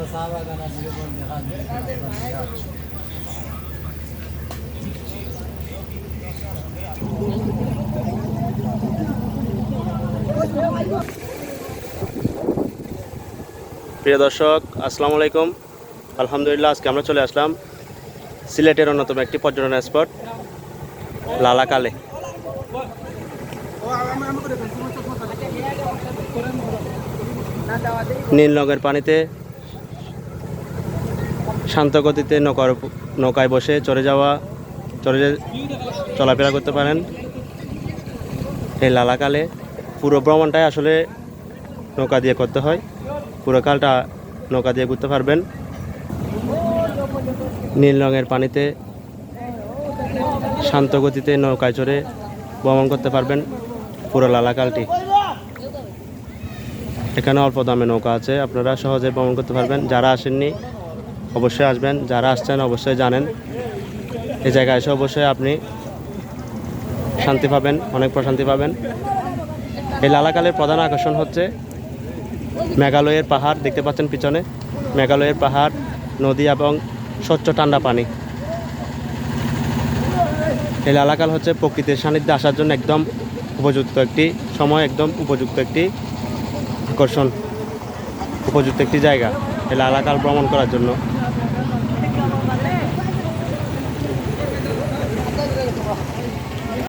প্রিয় দর্শক, আসসালামু আলাইকুম। আলহামদুলিল্লাহ, আজকে আমরা চলে আসলাম সিলেটের অন্যতম একটি পর্যটন স্পট লালাকালে। নীল রঙের পানিতে শান্ত গতিতে নৌকায় বসে চলাফেরা করতে পারেন এই লালাকালে। পুরো ভ্রমণটাই আসলে নৌকা দিয়ে করতে হয়, পুরো কালটা নৌকা দিয়ে ঘুরতে পারবেন। নীল রঙের পানিতে শান্ত গতিতে নৌকায় চড়ে ভ্রমণ করতে পারবেন পুরো লালাকালটি। এখানে অল্প দামে নৌকা আছে, আপনারা সহজে ভ্রমণ করতে পারবেন। যারা আসেননি অবশ্যই আসবেন, যারা আসছেন অবশ্যই জানেন এই জায়গায় এসে অবশ্যই আপনি শান্তি পাবেন, অনেক প্রশান্তি পাবেন। এই লালাকালের প্রধান আকর্ষণ হচ্ছে মেঘালয়ের পাহাড়, দেখতে পাচ্ছেন পিছনে মেঘালয়ের পাহাড়, নদী এবং স্বচ্ছ ঠান্ডা পানি। এই লালাকাল হচ্ছে প্রকৃতির সান্নিধ্যে আসার জন্য একদম উপযুক্ত একটি সময়, একদম উপযুক্ত একটি আকর্ষণ, উপযুক্ত একটি জায়গা এই লালাকাল ভ্রমণ করার জন্য।